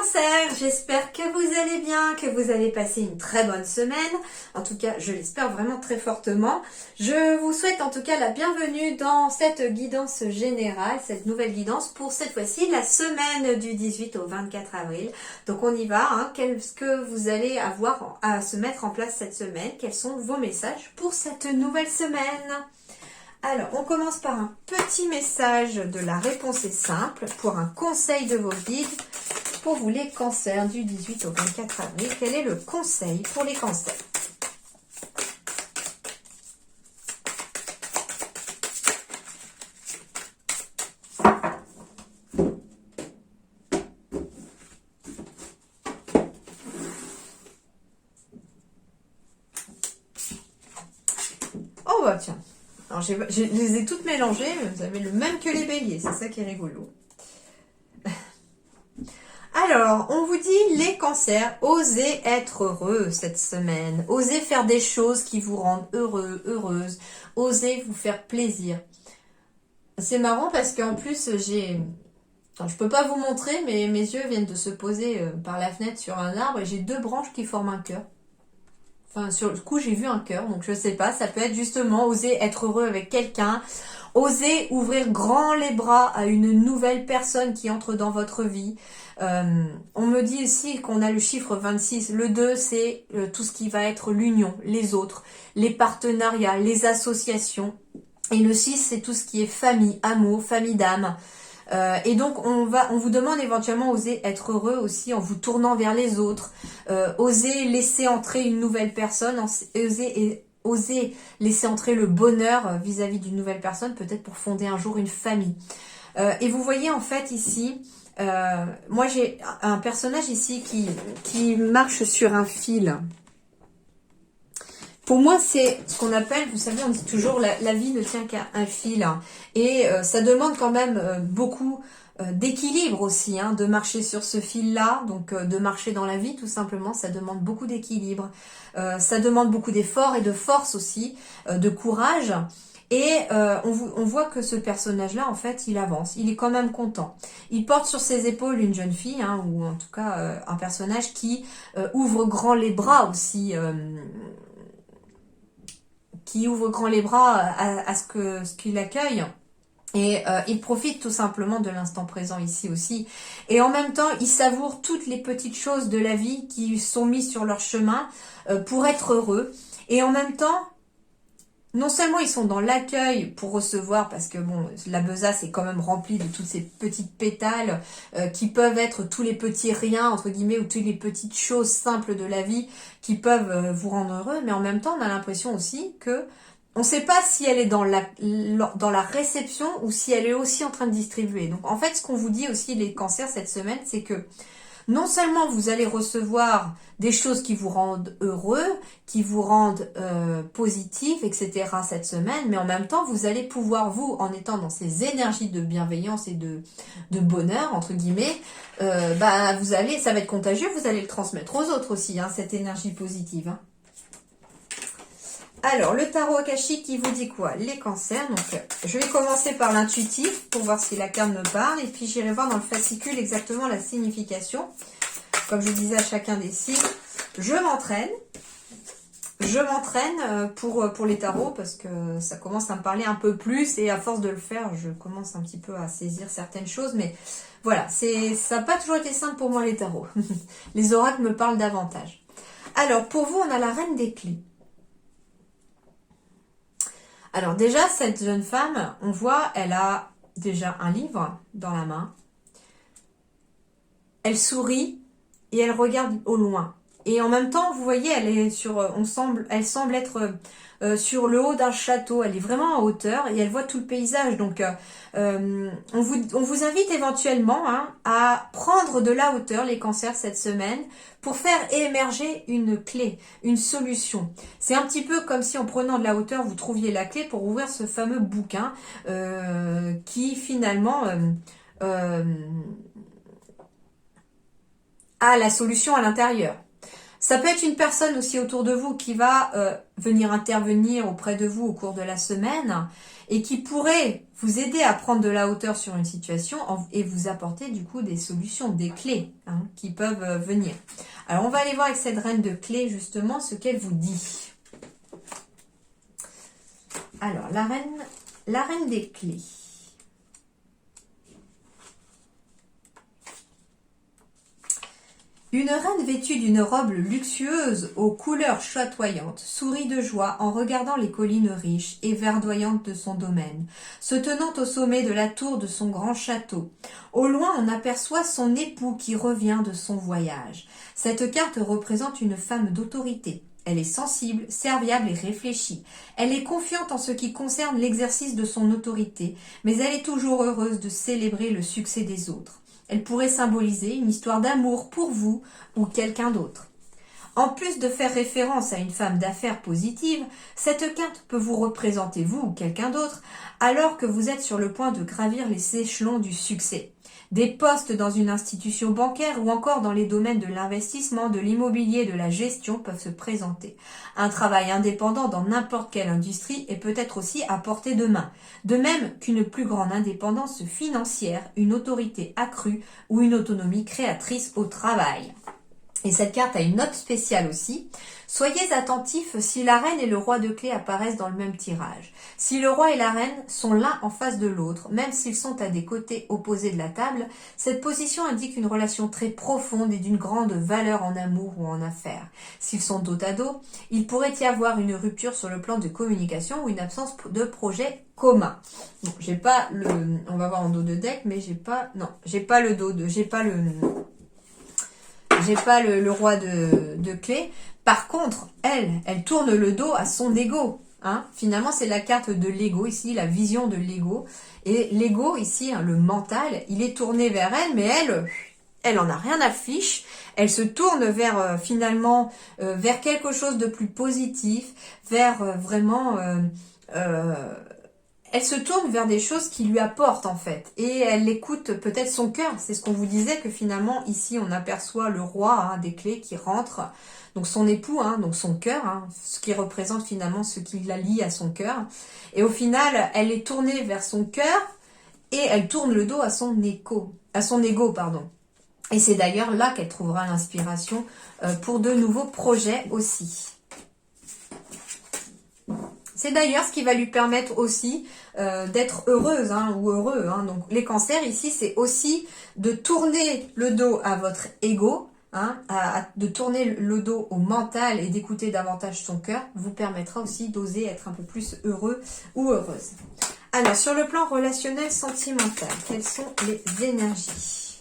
Cancer, j'espère que vous allez bien, que vous allez passer une très bonne semaine. En tout cas, je l'espère vraiment très fortement. Je vous souhaite en tout cas la bienvenue dans cette guidance générale, cette nouvelle guidance pour cette fois-ci la semaine du 18 au 24 avril. Donc on y va, hein. Qu'est-ce que vous allez avoir à se mettre en place cette semaine? Quels sont vos messages pour cette nouvelle semaine? Alors, on commence par un petit message de la réponse est simple pour un conseil de vos guides pour vous les cancers du 18 au 24 avril. Quel est le conseil pour les cancers? Oh bah tiens. Alors, je les ai toutes mélangées, mais vous avez le même que les béliers, c'est ça qui est rigolo. Alors, on vous dit les cancers, osez être heureux cette semaine, osez faire des choses qui vous rendent heureux, heureuse, osez vous faire plaisir. C'est marrant parce qu'en plus, je peux pas vous montrer, mais mes yeux viennent de se poser par la fenêtre sur un arbre et j'ai deux branches qui forment un cœur. Enfin, sur le coup, j'ai vu un cœur, donc je sais pas, ça peut être justement oser être heureux avec quelqu'un, oser ouvrir grand les bras à une nouvelle personne qui entre dans votre vie. On me dit aussi qu'on a le chiffre 26. Le 2, c'est tout ce qui va être l'union, les autres, les partenariats, les associations. Et le 6, c'est tout ce qui est famille, amour, famille d'âme. Et donc on vous demande éventuellement oser être heureux aussi en vous tournant vers les autres, oser laisser entrer une nouvelle personne, oser laisser entrer le bonheur vis-à-vis d'une nouvelle personne, peut-être pour fonder un jour une famille. Et vous voyez en fait ici, moi j'ai un personnage ici qui marche sur un fil. Pour moi, c'est ce qu'on appelle, vous savez, on dit toujours la vie ne tient qu'à un fil. Hein. Et ça demande quand même beaucoup d'équilibre aussi, hein, de marcher sur ce fil-là. Donc de marcher dans la vie, tout simplement, ça demande beaucoup d'équilibre. Ça demande beaucoup d'efforts et de force aussi, de courage. Et on voit que ce personnage-là, en fait, il avance. Il est quand même content. Il porte sur ses épaules une jeune fille, hein, ou en tout cas un personnage qui ouvre grand les bras aussi. Qui ouvre grand les bras à ce qu'il accueille. Et il profite tout simplement de l'instant présent ici aussi. Et en même temps, il savoure toutes les petites choses de la vie qui sont mises sur leur chemin pour être heureux. Et en même temps, non seulement ils sont dans l'accueil pour recevoir, parce que bon, la besace est quand même remplie de toutes ces petites pétales qui peuvent être tous les petits riens, entre guillemets, ou toutes les petites choses simples de la vie qui peuvent vous rendre heureux, mais en même temps, on a l'impression aussi que on ne sait pas si elle est dans la réception ou si elle est aussi en train de distribuer. Donc en fait, ce qu'on vous dit aussi les cancers cette semaine, c'est que non seulement vous allez recevoir des choses qui vous rendent heureux, qui vous rendent positifs, etc. cette semaine, mais en même temps, vous allez pouvoir, vous, en étant dans ces énergies de bienveillance et de bonheur, entre guillemets, ça va être contagieux, vous allez le transmettre aux autres aussi, hein, cette énergie positive. Hein. Alors, le tarot akashique qui vous dit quoi? Les cancers. Donc, je vais commencer par l'intuitif pour voir si la carte me parle. Et puis, j'irai voir dans le fascicule exactement la signification. Comme je disais à chacun des signes, je m'entraîne. Je m'entraîne pour les tarots parce que ça commence à me parler un peu plus. Et à force de le faire, je commence un petit peu à saisir certaines choses. Mais voilà, ça n'a pas toujours été simple pour moi les tarots. Les oracles me parlent davantage. Alors, pour vous, on a la reine des clés. Alors déjà, cette jeune femme, on voit, elle a déjà un livre dans la main. Elle sourit et elle regarde au loin. Et en même temps, vous voyez, elle semble être sur le haut d'un château. Elle est vraiment en hauteur et elle voit tout le paysage. Donc, on vous invite éventuellement à prendre de la hauteur, les cancers, cette semaine, pour faire émerger une clé, une solution. C'est un petit peu comme si en prenant de la hauteur, vous trouviez la clé pour ouvrir ce fameux bouquin qui finalement a la solution à l'intérieur. Ça peut être une personne aussi autour de vous qui va venir intervenir auprès de vous au cours de la semaine et qui pourrait vous aider à prendre de la hauteur sur une situation et vous apporter du coup des solutions, des clés qui peuvent venir. Alors on va aller voir avec cette reine de clés justement ce qu'elle vous dit. Alors la reine des clés. Une reine vêtue d'une robe luxueuse aux couleurs chatoyantes sourit de joie en regardant les collines riches et verdoyantes de son domaine, se tenant au sommet de la tour de son grand château. Au loin, on aperçoit son époux qui revient de son voyage. Cette carte représente une femme d'autorité. Elle est sensible, serviable et réfléchie. Elle est confiante en ce qui concerne l'exercice de son autorité, mais elle est toujours heureuse de célébrer le succès des autres. Elle pourrait symboliser une histoire d'amour pour vous ou quelqu'un d'autre. En plus de faire référence à une femme d'affaires positive, cette carte peut vous représenter vous ou quelqu'un d'autre alors que vous êtes sur le point de gravir les échelons du succès. Des postes dans une institution bancaire ou encore dans les domaines de l'investissement, de l'immobilier, de la gestion peuvent se présenter. Un travail indépendant dans n'importe quelle industrie est peut-être aussi à portée de main. De même qu'une plus grande indépendance financière, une autorité accrue ou une autonomie créatrice au travail. Et cette carte a une note spéciale aussi. Soyez attentifs si la reine et le roi de clés apparaissent dans le même tirage. Si le roi et la reine sont l'un en face de l'autre, même s'ils sont à des côtés opposés de la table, cette position indique une relation très profonde et d'une grande valeur en amour ou en affaires. S'ils sont dos à dos, il pourrait y avoir une rupture sur le plan de communication ou une absence de projet commun. Bon, j'ai pas le, on va voir en dos de deck, mais j'ai pas le roi de clés. Par contre, elle tourne le dos à son ego. Finalement, c'est la carte de l'ego ici, la vision de l'ego. Et l'ego ici, le mental, il est tourné vers elle, mais elle en a rien à fiche. Elle se tourne vers finalement vers quelque chose de plus positif, vers vraiment elle se tourne vers des choses qui lui apportent en fait. Et elle écoute peut-être son cœur. C'est ce qu'on vous disait que finalement ici on aperçoit le roi des clés qui rentre. Donc son époux, donc son cœur, ce qui représente finalement ce qui la lie à son cœur. Et au final, elle est tournée vers son cœur et elle tourne le dos à son ego. Et c'est d'ailleurs là qu'elle trouvera l'inspiration pour de nouveaux projets aussi. C'est d'ailleurs ce qui va lui permettre aussi d'être heureuse ou heureux. Donc les cancers ici, c'est aussi de tourner le dos à votre ego, de tourner le dos au mental et d'écouter davantage son cœur, vous permettra aussi d'oser être un peu plus heureux ou heureuse. Alors, sur le plan relationnel, sentimental, quelles sont les énergies?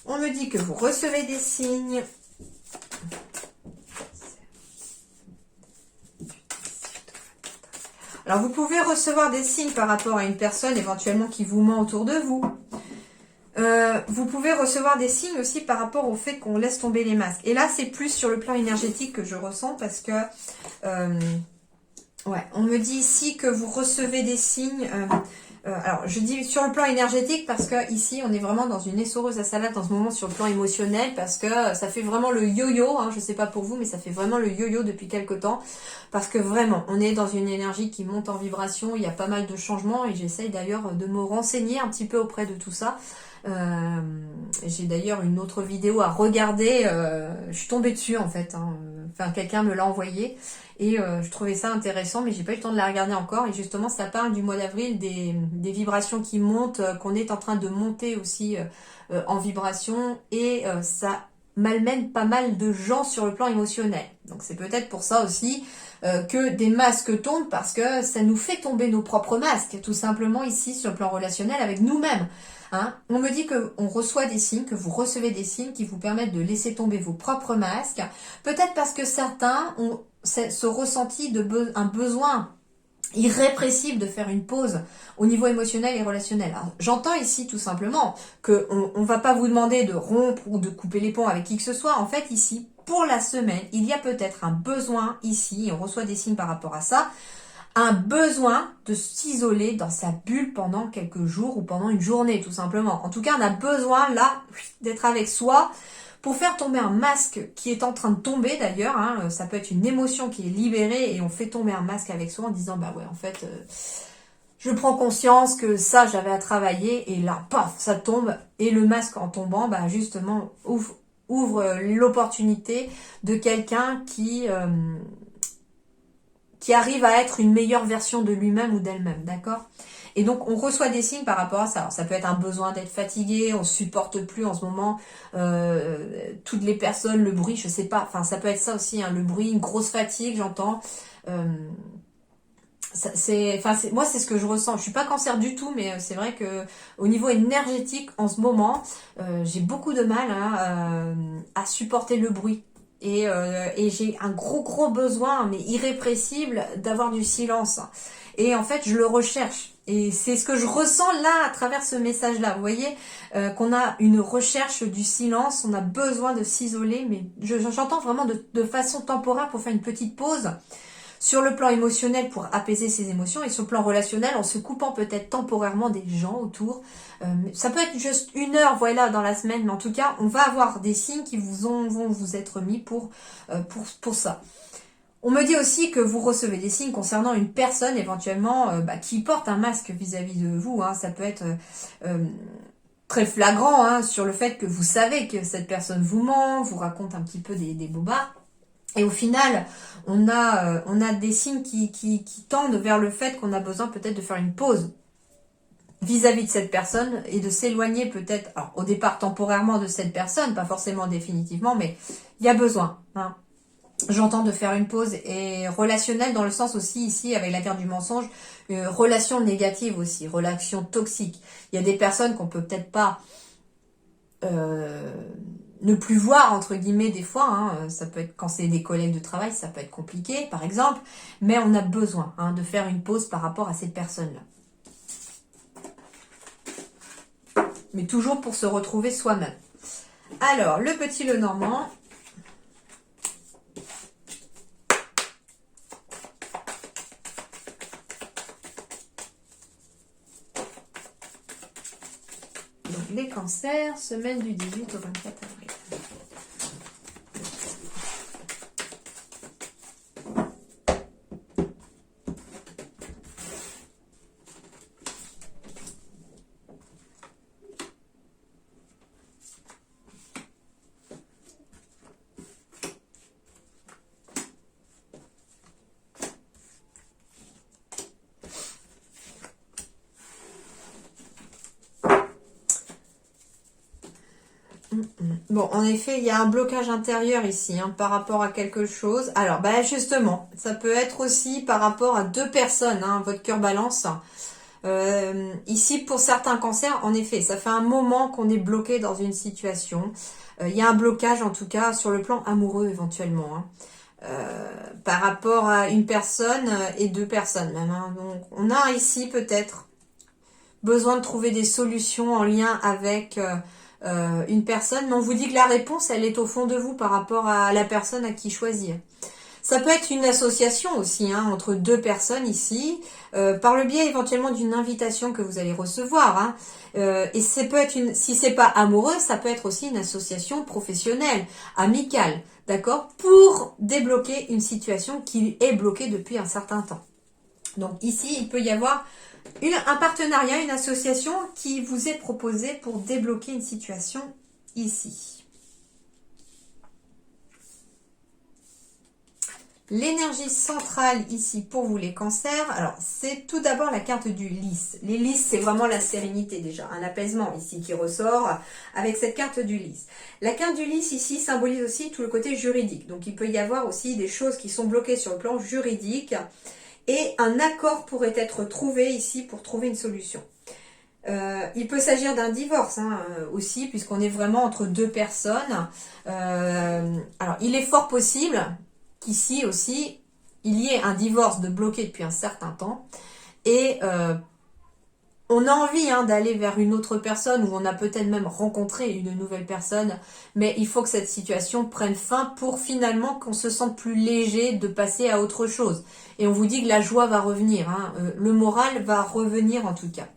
On me dit que vous recevez des signes. Alors, vous pouvez recevoir des signes par rapport à une personne éventuellement qui vous ment autour de vous. Vous pouvez recevoir des signes aussi par rapport au fait qu'on laisse tomber les masques. Et là, c'est plus sur le plan énergétique que je ressens parce que... on me dit ici que vous recevez des signes... alors, je dis sur le plan énergétique parce que ici, on est vraiment dans une essoreuse à salade en ce moment sur le plan émotionnel parce que ça fait vraiment le yo-yo. Je sais pas pour vous, mais ça fait vraiment le yo-yo depuis quelques temps parce que vraiment, on est dans une énergie qui monte en vibration. Il y a pas mal de changements et j'essaye d'ailleurs de me renseigner un petit peu auprès de tout ça. J'ai d'ailleurs une autre vidéo à regarder. Je suis tombée dessus en fait. Quelqu'un me l'a envoyé. Et je trouvais ça intéressant, mais j'ai pas eu le temps de la regarder encore. Et justement, ça parle du mois d'avril, des vibrations qui montent, qu'on est en train de monter aussi en vibration. Et ça malmène pas mal de gens sur le plan émotionnel. Donc c'est peut-être pour ça aussi que des masques tombent, parce que ça nous fait tomber nos propres masques, tout simplement ici sur le plan relationnel avec nous-mêmes. On me dit qu'on reçoit des signes, que vous recevez des signes qui vous permettent de laisser tomber vos propres masques. Peut-être parce que certains ont ce ressenti un besoin irrépressible de faire une pause au niveau émotionnel et relationnel. Alors, j'entends ici tout simplement qu'on va pas vous demander de rompre ou de couper les ponts avec qui que ce soit. En fait, ici, pour la semaine, il y a peut-être un besoin ici, et on reçoit des signes par rapport à ça, un besoin de s'isoler dans sa bulle pendant quelques jours ou pendant une journée, tout simplement. En tout cas, on a besoin, là, d'être avec soi pour faire tomber un masque qui est en train de tomber d'ailleurs, hein, ça peut être une émotion qui est libérée et on fait tomber un masque avec soi en disant bah ouais en fait je prends conscience que ça j'avais à travailler et là paf ça tombe et le masque en tombant bah justement ouvre l'opportunité de quelqu'un qui arrive à être une meilleure version de lui-même ou d'elle-même, d'accord? Et donc, on reçoit des signes par rapport à ça. Alors, ça peut être un besoin d'être fatigué, on supporte plus en ce moment toutes les personnes, le bruit, je sais pas. Enfin, ça peut être ça aussi, hein, le bruit, une grosse fatigue, j'entends. Moi, c'est ce que je ressens. Je suis pas cancer du tout, mais c'est vrai que au niveau énergétique, en ce moment, j'ai beaucoup de mal à supporter le bruit. Et j'ai un gros besoin, mais irrépressible, d'avoir du silence. Et en fait, je le recherche. Et c'est ce que je ressens là à travers ce message-là. Vous voyez qu'on a une recherche du silence, on a besoin de s'isoler, mais j'entends vraiment de façon temporaire pour faire une petite pause sur le plan émotionnel pour apaiser ses émotions et sur le plan relationnel en se coupant peut-être temporairement des gens autour. Ça peut être juste 1 heure, voilà, dans la semaine, mais en tout cas, on va avoir des signes qui vont vous être mis pour ça. On me dit aussi que vous recevez des signes concernant une personne éventuellement qui porte un masque vis-à-vis de vous. Hein. Ça peut être très flagrant hein, sur le fait que vous savez que cette personne vous ment, vous raconte un petit peu des bobards. Et au final, on a des signes qui tendent vers le fait qu'on a besoin peut-être de faire une pause vis-à-vis de cette personne et de s'éloigner peut-être, alors au départ temporairement de cette personne, pas forcément définitivement, mais il y a besoin. Hein. J'entends de faire une pause et relationnelle dans le sens aussi ici avec la carte du mensonge, relation négative aussi, relation toxique. Il y a des personnes qu'on peut peut-être pas ne plus voir entre guillemets des fois, hein, ça peut être quand c'est des collègues de travail, ça peut être compliqué par exemple, mais on a besoin hein, de faire une pause par rapport à ces personnes-là. Mais toujours pour se retrouver soi-même. Alors, le petit Lenormand. Donc, les cancers, semaine du 18 au 24 avril. Bon, en effet, il y a un blocage intérieur ici hein, par rapport à quelque chose. Alors, bah justement, ça peut être aussi par rapport à 2 personnes, hein, votre cœur balance. Ici, pour certains cancers, en effet, ça fait un moment qu'on est bloqué dans une situation. Il y a un blocage, en tout cas, sur le plan amoureux éventuellement. Hein. Par rapport à une personne et 2 personnes même. Hein. Donc, on a ici peut-être besoin de trouver des solutions en lien avec une personne, mais on vous dit que la réponse, elle est au fond de vous par rapport à la personne à qui choisir. Ça peut être une association aussi, hein, entre 2 personnes ici, par le biais éventuellement d'une invitation que vous allez recevoir. Hein, et ça peut être si c'est pas amoureux, ça peut être aussi une association professionnelle, amicale, d'accord, pour débloquer une situation qui est bloquée depuis un certain temps. Donc ici, il peut y avoir un partenariat, une association qui vous est proposée pour débloquer une situation ici. L'énergie centrale ici pour vous les cancers, alors c'est tout d'abord la carte du lys. Les lys, c'est vraiment la sérénité déjà, un apaisement ici qui ressort avec cette carte du lys. La carte du lys ici symbolise aussi tout le côté juridique. Donc il peut y avoir aussi des choses qui sont bloquées sur le plan juridique. Et un accord pourrait être trouvé ici pour trouver une solution. Il peut s'agir d'un divorce hein, aussi, puisqu'on est vraiment entre 2 personnes. Alors, il est fort possible qu'ici aussi, il y ait un divorce de bloqué depuis un certain temps. Et on a envie hein, d'aller vers une autre personne, ou on a peut-être même rencontré une nouvelle personne, mais il faut que cette situation prenne fin pour finalement qu'on se sente plus léger de passer à autre chose. Et on vous dit que la joie va revenir, hein, le moral va revenir en tout cas.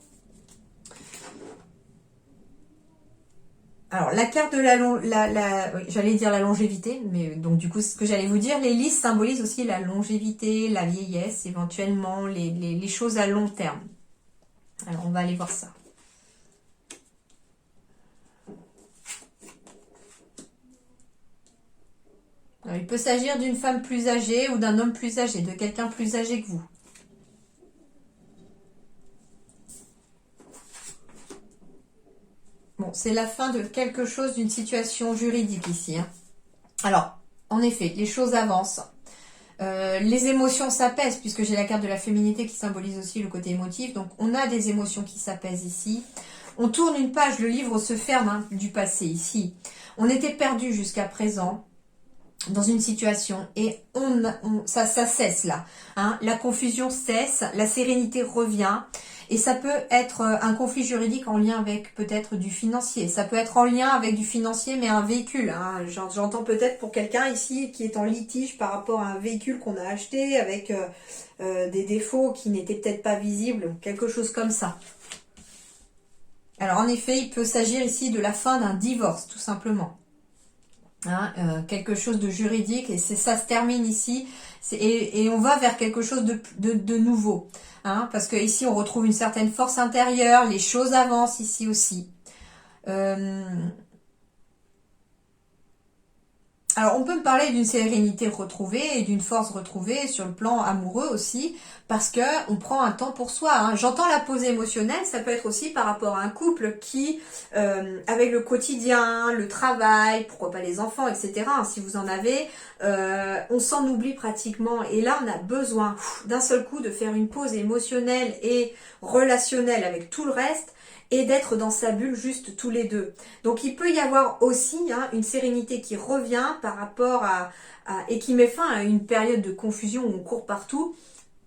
Alors, la carte de oui, j'allais dire la longévité, mais donc du coup, ce que j'allais vous dire, les lys symbolisent aussi la longévité, la vieillesse, éventuellement, les choses à long terme. Alors, on va aller voir ça. Alors, il peut s'agir d'une femme plus âgée ou d'un homme plus âgé, de quelqu'un plus âgé que vous. Bon, c'est la fin de quelque chose, d'une situation juridique ici. Hein. Alors, en effet, les choses avancent. Les émotions s'apaisent, puisque j'ai la carte de la féminité qui symbolise aussi le côté émotif. Donc, on a des émotions qui s'apaisent ici. On tourne une page, le livre se ferme hein, du passé ici. On était perdu jusqu'à présent dans une situation et ça cesse là. Hein. La confusion cesse, la sérénité revient. Et ça peut être un conflit juridique en lien avec peut-être du financier. Ça peut être en lien avec du financier, mais un véhicule. Hein. J'entends peut-être pour quelqu'un ici qui est en litige par rapport à un véhicule qu'on a acheté avec des défauts qui n'étaient peut-être pas visibles, quelque chose comme ça. Alors en effet, il peut s'agir ici de la fin d'un divorce, tout simplement. Hein, quelque chose de juridique, et ça se termine ici, et on va vers quelque chose de nouveau. Hein, parce que ici on retrouve une certaine force intérieure, les choses avancent ici aussi. Alors on peut me parler d'une sérénité retrouvée et d'une force retrouvée sur le plan amoureux aussi, parce que on prend un temps pour soi. Hein. J'entends la pause émotionnelle, ça peut être aussi par rapport à un couple qui, avec le quotidien, le travail, pourquoi pas les enfants, etc. Hein, si vous en avez, on s'en oublie pratiquement. Et là on a besoin d'un seul coup de faire une pause émotionnelle et relationnelle avec tout le reste, et d'être dans sa bulle juste tous les deux. Donc il peut y avoir aussi hein, une sérénité qui revient par rapport et qui met fin à une période de confusion où on court partout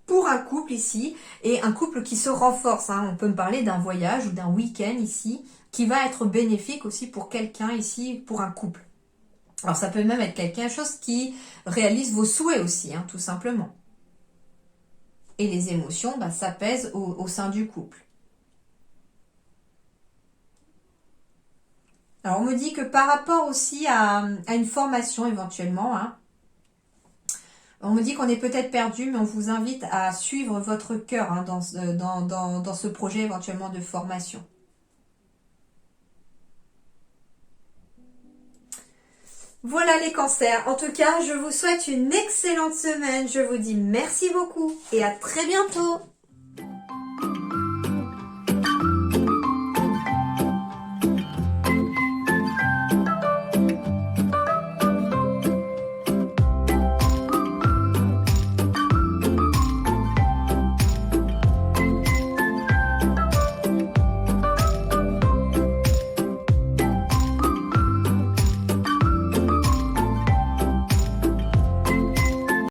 pour un couple ici, et un couple qui se renforce. Hein. On peut me parler d'un voyage ou d'un week-end ici qui va être bénéfique aussi pour quelqu'un ici, pour un couple. Alors ça peut même être quelque chose qui réalise vos souhaits aussi, hein, tout simplement. Et les émotions bah, s'apaisent au sein du couple. Alors, on me dit que par rapport aussi à une formation éventuellement, hein, on me dit qu'on est peut-être perdu, mais on vous invite à suivre votre cœur hein, dans ce projet éventuellement de formation. Voilà les cancers. En tout cas, je vous souhaite une excellente semaine. Je vous dis merci beaucoup et à très bientôt.